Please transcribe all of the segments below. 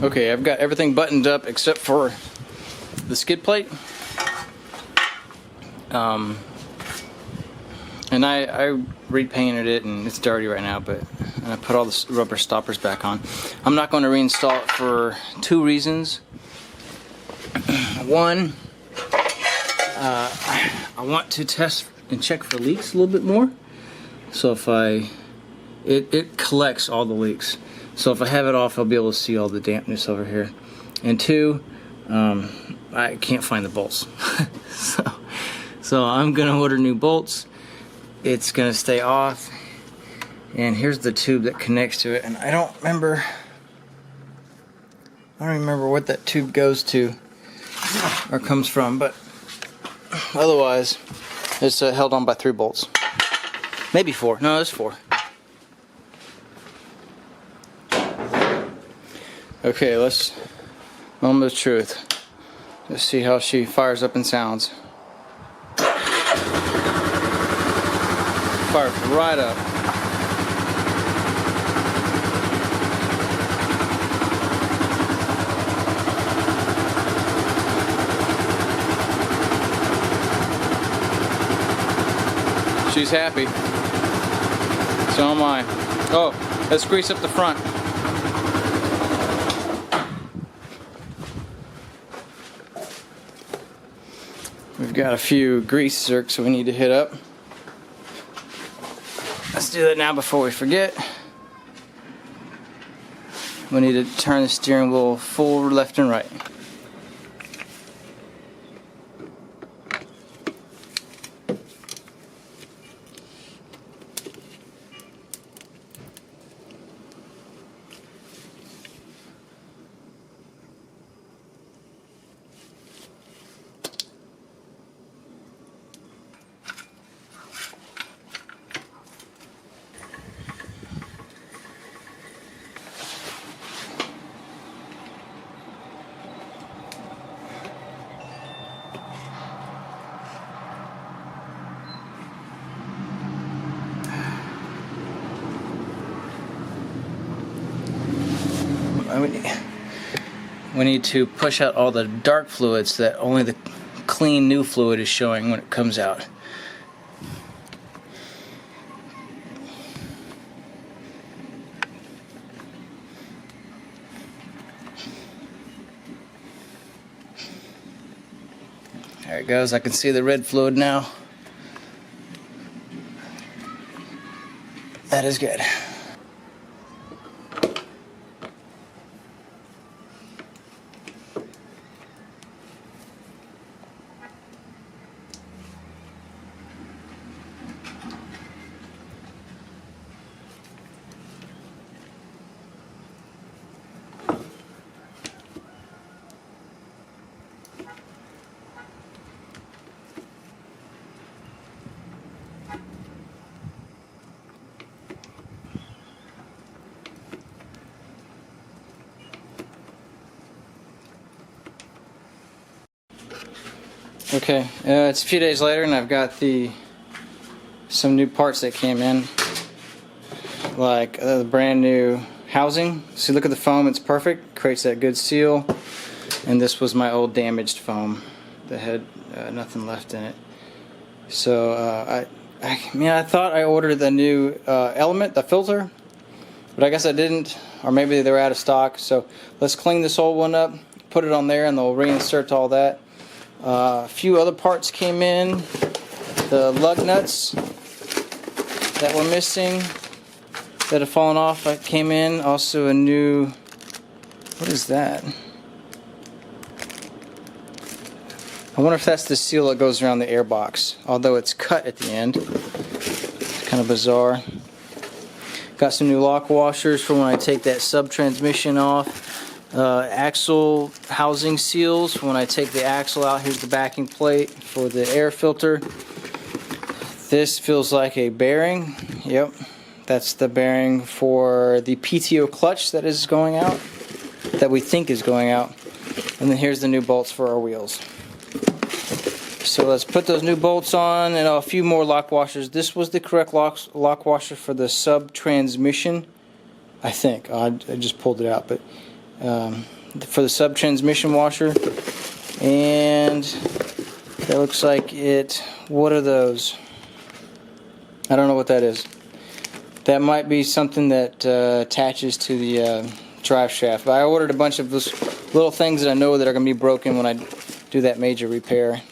Okay, I've got everything buttoned up except for the skid plate. And I repainted it and it's dirty right now, but I put all the rubber stoppers back on. I'm not going to reinstall it for two reasons. One, I want to test and check for leaks a little bit more. So if it collects all the leaks. So if I have it off, I'll be able to see all the dampness over here. And two, I can't find the bolts. so I'm gonna order new bolts. It's gonna stay off. And here's the tube that connects to it. And I don't remember what that tube goes to or comes from, but otherwise it's held on by 3 bolts. Maybe 4. No, it's 4. Okay, let's moment of truth. Let's see how she fires up and sounds. Fires right up. She's happy. So am I. Oh, let's grease up the front. We've got a few grease zerks we need to hit up. Let's do that now before we forget. We need to turn the steering wheel forward, left, and right. We need to push out all the dark fluids that only the clean new fluid is showing when it comes out. There it goes. I can see the red fluid now. That is good. Okay, it's a few days later and I've got some new parts that came in, like the brand new housing. See, look at the foam, it's perfect, creates that good seal. And this was my old damaged foam that had nothing left in it. So I thought I ordered the new element, the filter, but I guess I didn't, or maybe they were out of stock. So let's clean this old one up, put it on there, and they'll reinsert all that. A few other parts came in. The lug nuts that were missing, that have fallen off, came in. Also a new, what is that? I wonder if that's the seal that goes around the air box, although it's cut at the end. It's kind of bizarre. Got some new lock washers for when I take that sub transmission off. Axle housing seals. When I take the axle out, here's the backing plate for the air filter. This feels like a bearing. Yep, that's the bearing for the PTO clutch that is going out, that we think is going out. And then here's the new bolts for our wheels. So let's put those new bolts on, and a few more lock washers. This was the correct lock washer for the sub transmission, I think. I just pulled it out, but for the sub transmission washer, and that looks like it. What are those? I don't know what that is. That might be something that attaches to the drive shaft. But I ordered a bunch of those little things that I know that are going to be broken when I do that major repair.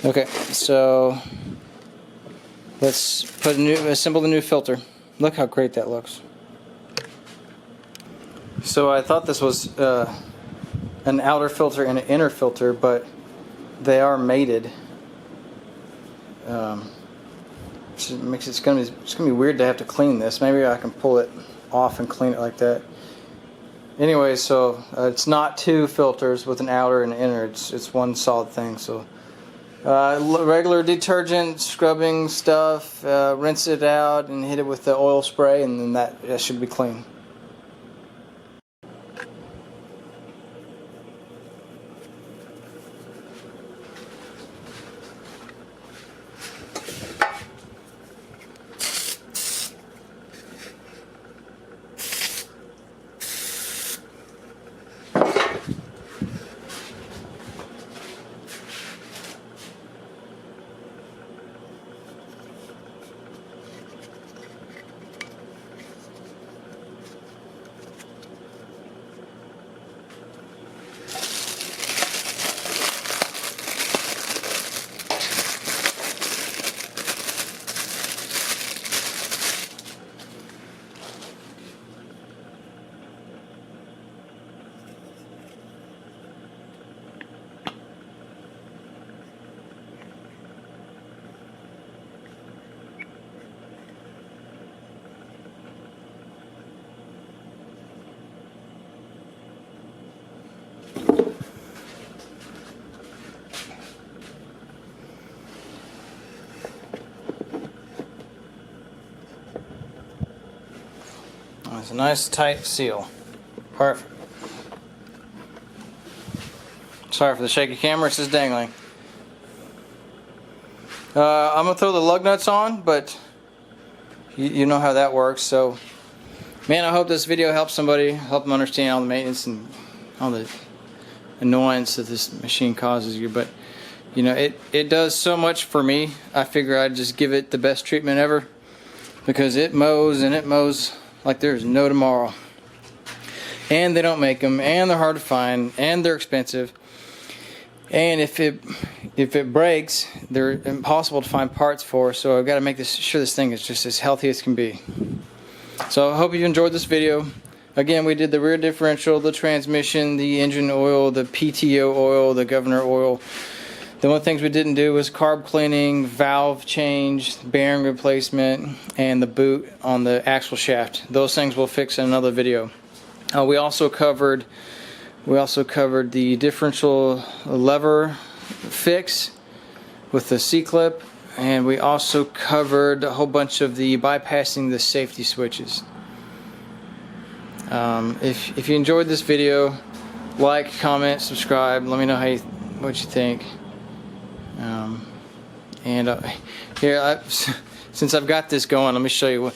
Okay, so let's assemble the new filter. Look how great that looks. So I thought this was an outer filter and an inner filter, but they are mated. It's gonna be weird to have to clean this. Maybe I can pull it off and clean it like that. Anyway, so it's not two filters with an outer and an inner. It's one solid thing. So regular detergent, scrubbing stuff, rinse it out and hit it with the oil spray, and then that should be clean. It's a nice tight seal. Perfect. Sorry for the shaky camera, it's just dangling. I'm going to throw the lug nuts on, but you know how that works. So, man, I hope this video helps somebody, help them understand all the maintenance and all the annoyance that this machine causes you. But, you know, it does so much for me. I figure I'd just give it the best treatment ever, because it mows, and it mows like there's no tomorrow. And they don't make them, and they're hard to find, and they're expensive. And if it breaks, they're impossible to find parts for. So I've got to make sure this thing is just as healthy as can be. So I hope you enjoyed this video. Again, we did the rear differential, the transmission, the engine oil, the PTO oil, the governor oil. The only things we didn't do was carb cleaning, valve change, bearing replacement, and the boot on the axle shaft. Those things we'll fix in another video. We also covered the differential lever fix with the C-clip, and we also covered a whole bunch of the bypassing the safety switches. If you enjoyed this video, like, comment, subscribe. Let me know what you think. Here, since I've got this going, let me show you what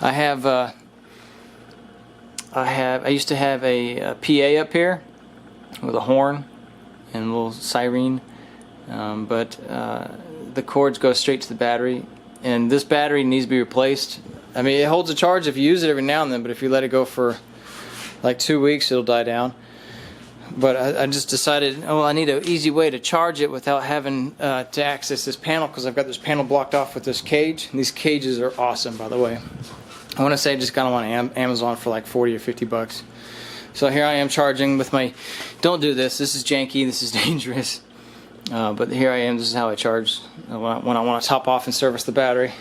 I have. I used to have a PA up here with a horn and a little siren, but the cords go straight to the battery, and this battery needs to be replaced. I mean, it holds a charge if you use it every now and then, but if you let it go for like 2 weeks, it'll die down. But I just decided, oh, I need an easy way to charge it without having to access this panel, because I've got this panel blocked off with this cage. And these cages are awesome, by the way. I want to say I just got them on Amazon for like 40 or 50 bucks. So here I am charging with my, don't do this, this is janky, this is dangerous. But here I am, this is how I charge when I want to top off and service the battery.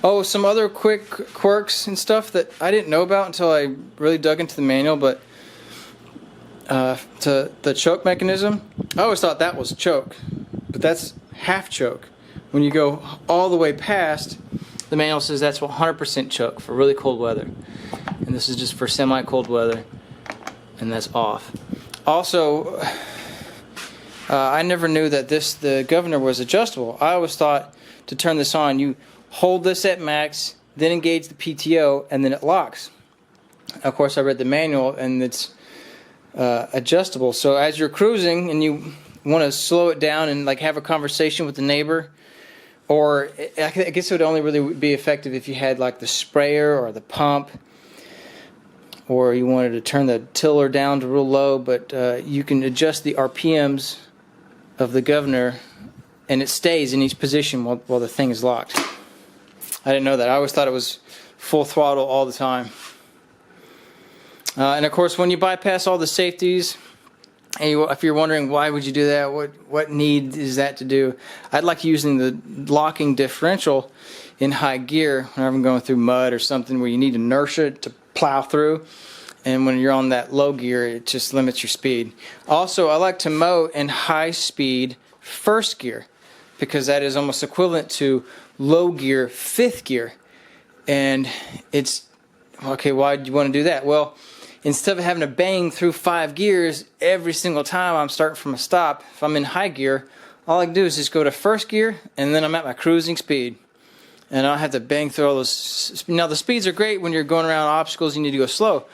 Oh, some other quick quirks and stuff that I didn't know about until I really dug into the manual, but to the choke mechanism, I always thought that was choke, but that's half choke. When you go all the way past, the manual says that's 100% choke for really cold weather, and this is just for semi-cold weather, and that's off. Also, I never knew that the governor was adjustable. I always thought to turn this on, you hold this at max, then engage the PTO, and then it locks. Of course, I read the manual, and it's adjustable. So as you're cruising and you want to slow it down and like have a conversation with the neighbor, or I guess it would only really be effective if you had like the sprayer or the pump, or you wanted to turn the tiller down to real low, but you can adjust the RPMs of the governor, and it stays in each position while the thing is locked. I didn't know that. I always thought it was full throttle all the time. And of course, when you bypass all the safeties, and if you're wondering why would you do that, what need is that to do? I'd like using the locking differential in high gear whenever I'm going through mud or something where you need inertia to plow through. And when you're on that low gear, it just limits your speed. Also, I like to mow in high speed first gear, because that is almost equivalent to low gear fifth gear. And it's okay, why do you want to do that? Well, instead of having to bang through 5 gears every single time I'm starting from a stop, if I'm in high gear, all I can do is just go to first gear, and then I'm at my cruising speed. And I don't have to bang through all those. Now, the speeds are great when you're going around obstacles, you need to go slow.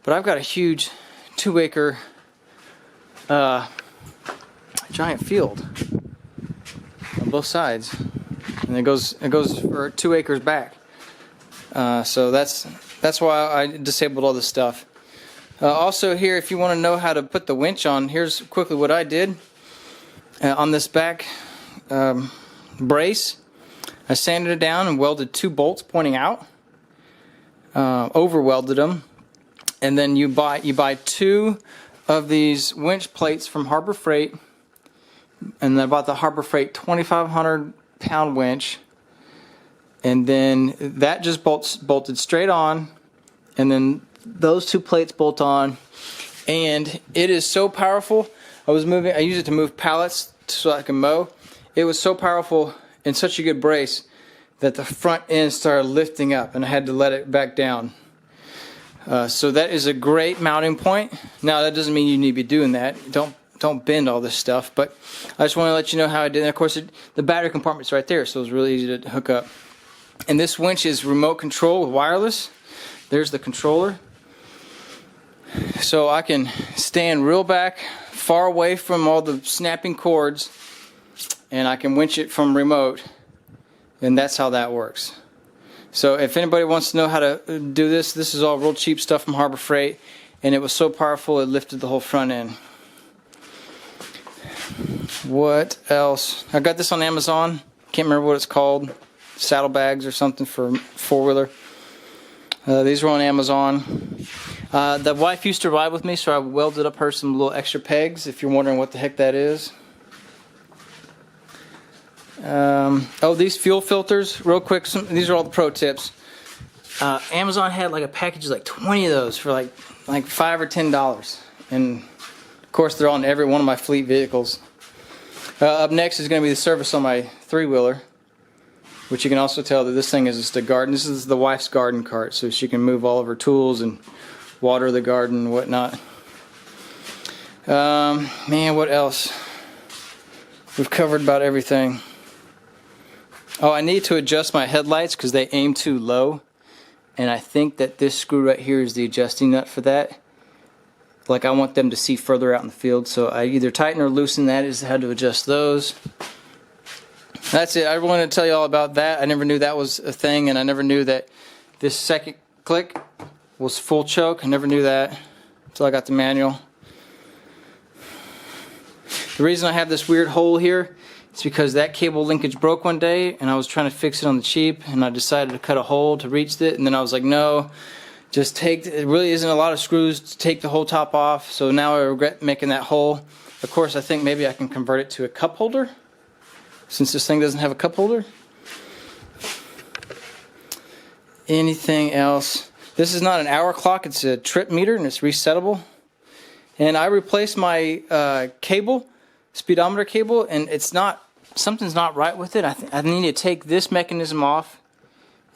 But I've got a huge 2-acre giant field on both sides. And it goes for 2 acres back. So that's why I disabled all this stuff. Also here, if you want to know how to put the winch on, here's quickly what I did. On this back brace, I sanded it down and welded 2 bolts pointing out. Over welded them, and then you buy 2 of these winch plates from Harbor Freight, and I bought the Harbor Freight 2,500 pound winch, and then that just bolted straight on, and then those 2 plates bolt on, and it is so powerful. I use it to move pallets so I can mow. It was so powerful and such a good brace that the front end started lifting up, and I had to let it back down. So that is a great mounting point. Now, that doesn't mean you need to be doing that. Don't bend all this stuff, but I just want to let you know how I did. And of course, the battery compartment's right there, so it's really easy to hook up. And this winch is remote control with wireless. There's the controller. So I can stand real back, far away from all the snapping cords, and I can winch it from remote. And that's how that works. So if anybody wants to know how to do this, this is all real cheap stuff from Harbor Freight, and it was so powerful it lifted the whole front end. What else? I got this on Amazon. Can't remember what it's called. Saddlebags or something for 4-wheeler. These were on Amazon. The wife used to ride with me, so I welded up her some little extra pegs, if you're wondering what the heck that is. Oh, these fuel filters, real quick, these are all the pro tips. Amazon had like a package of like 20 of those for like $5 or $10. And of course they're on every one of my fleet vehicles. Up next is going to be the service on my 3-wheeler, which you can also tell that this thing is just a garden. This is the wife's garden cart, so she can move all of her tools and water the garden and whatnot. Man, what else? We've covered about everything. Oh, I need to adjust my headlights because they aim too low, and I think that this screw right here is the adjusting nut for that. Like, I want them to see further out in the field, so I either tighten or loosen that is how to adjust those. That's it. I wanted to tell you all about that. I never knew that was a thing, and I never knew that this second click was full choke. I never knew that until I got the manual. The reason I have this weird hole here is because that cable linkage broke one day, and I was trying to fix it on the cheap, and I decided to cut a hole to reach it, and then I was like, no, just take, it really isn't a lot of screws to take the whole top off, so now I regret making that hole. Of course, I think maybe I can convert it to a cup holder, since this thing doesn't have a cup holder. Anything else? This is not an hour clock, it's a trip meter, and it's resettable. And I replaced my cable, speedometer cable, and it's not, something's not right with it. I need to take this mechanism off,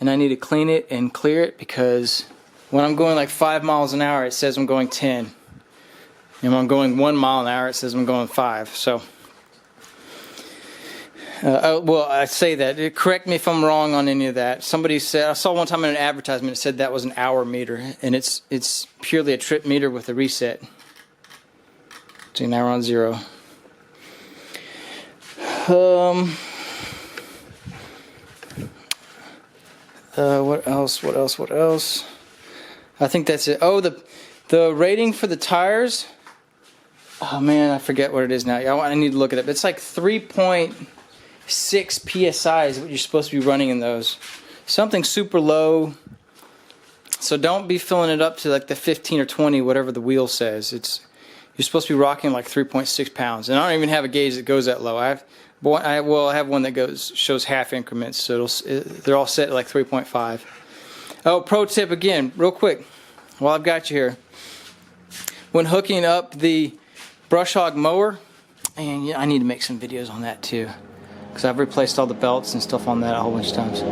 and I need to clean it and clear it, because when I'm going like 5 miles an hour, it says I'm going 10. And when I'm going 1 mile an hour, it says I'm going 5. So Well, I say that. Correct me if I'm wrong on any of that. Somebody said, I saw one time in an advertisement, it said that was an hour meter, and it's purely a trip meter with a reset. So now we're on 0. What else? I think that's it. Oh, the rating for the tires. Oh man, I forget what it is now. I need to look at it. But it's like 3.6 psi is what you're supposed to be running in those. Something super low. So don't be filling it up to like the 15 or 20, whatever the wheel says. You're supposed to be rocking like 3.6 pounds. And I don't even have a gauge that goes that low. I have one that shows half increments, so they're all set at like 3.5. Oh, pro tip again, real quick, while I've got you here. When hooking up the brush hog mower, and yeah, I need to make some videos on that too, because I've replaced all the belts and stuff on that a whole bunch of times.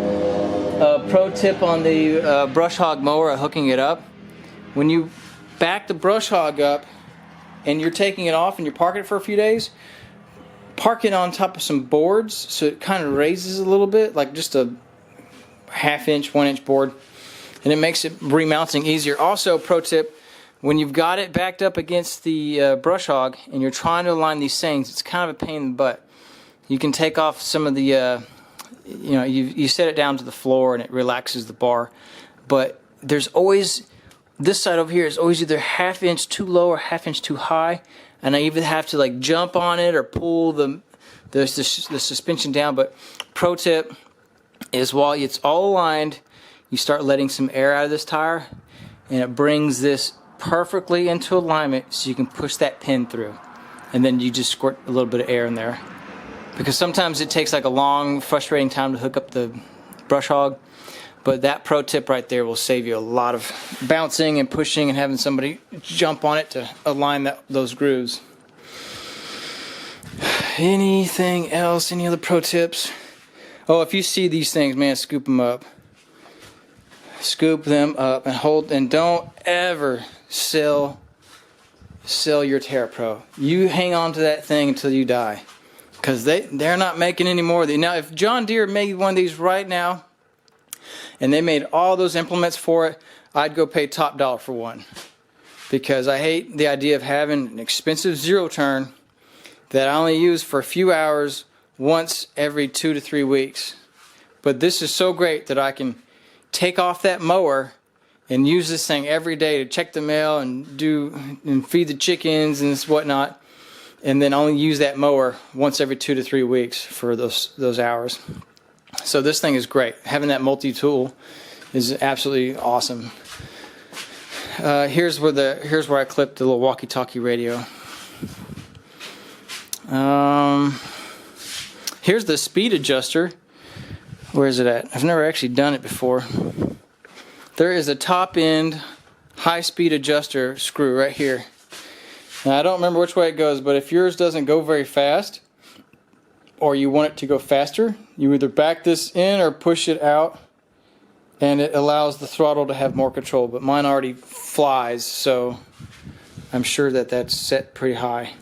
Pro tip on the brush hog mower, hooking it up. When you back the brush hog up and you're taking it off and you're parking it for a few days, park it on top of some boards so it kind of raises a little bit, like just a half-inch, 1-inch board, and it makes it remounting easier. Also, pro tip, when you've got it backed up against the brush hog and you're trying to align these things, it's kind of a pain in the butt. You can take off some of the, you set it down to the floor and it relaxes the bar, but there's always, this side over here is always either half-inch too low or half-inch too high, and I either have to like jump on it or pull the suspension down. But pro tip is, while it's all aligned, you start letting some air out of this tire, and it brings this perfectly into alignment so you can push that pin through, and then you just squirt a little bit of air in there, because sometimes it takes like a long, frustrating time to hook up the brush hog. But that pro tip right there will save you a lot of bouncing and pushing and having somebody jump on it to align those grooves. Anything else? Any other pro tips? Oh, if you see these things, man, scoop them up. Scoop them up and hold, and don't ever sell your Terrapro. You hang on to that thing until you die, because they're not making any more of these. Now, if John Deere made one of these right now, and they made all those implements for it, I'd go pay top dollar for one, because I hate the idea of having an expensive zero turn that I only use for a few hours once every 2 to 3 weeks. But this is so great that I can take off that mower and use this thing every day to check the mail and feed the chickens and whatnot, and then only use that mower once every 2 to 3 weeks for those hours. So this thing is great. Having that multi-tool is absolutely awesome. Here's where I clipped the little walkie-talkie radio. Here's the speed adjuster. Where is it at? I've never actually done it before. There is a top-end high-speed adjuster screw right here. Now, I don't remember which way it goes, but if yours doesn't go very fast, or you want it to go faster, you either back this in or push it out, and it allows the throttle to have more control. But mine already flies, so I'm sure that's set pretty high.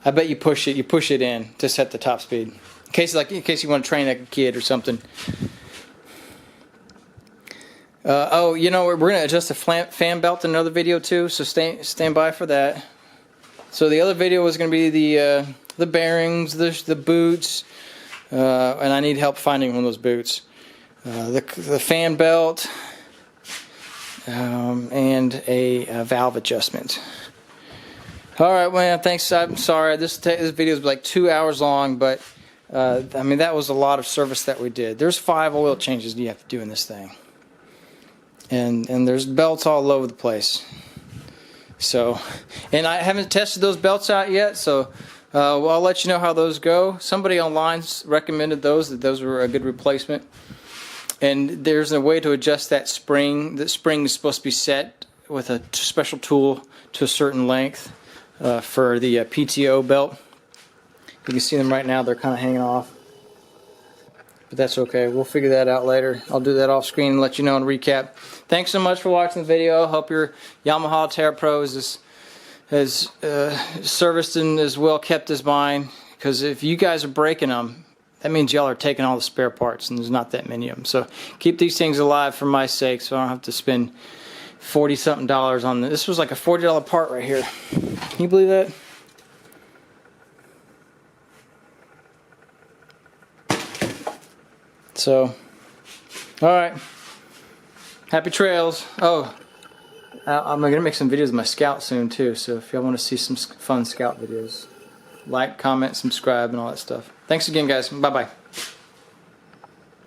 I bet you push it in to set the top speed, in case you want to train like a kid or something. Oh, we're going to adjust the fan belt in another video too, so stand by for that. So the other video was going to be the bearings, the boots, and I need help finding one of those boots. The fan belt, and a valve adjustment. All right, man. Thanks. I'm sorry. This video is like 2 hours long, but I mean, that was a lot of service that we did. There's 5 oil changes you have to do in this thing, and there's belts all over the place. So, and I haven't tested those belts out yet, so well, I'll let you know how those go. Somebody online recommended that those were a good replacement. And there's a way to adjust that spring. The spring is supposed to be set with a special tool to a certain length for the PTO belt. You can see them right now. They're kind of hanging off. But that's okay. We'll figure that out later. I'll do that off screen and let you know and recap. Thanks so much for watching the video. Hope your Yamaha Terrapro is as serviced and as well kept as mine. Because if you guys are breaking them, that means y'all are taking all the spare parts, and there's not that many of them. So keep these things alive for my sake, so I don't have to spend $40-something on this. This was like a $40 part right here. Can you believe that? So, all right. Happy trails. Oh, I'm gonna make some videos of my Scout soon too. So if y'all want to see some fun Scout videos, like, comment, subscribe, and all that stuff. Thanks again, guys. Bye bye.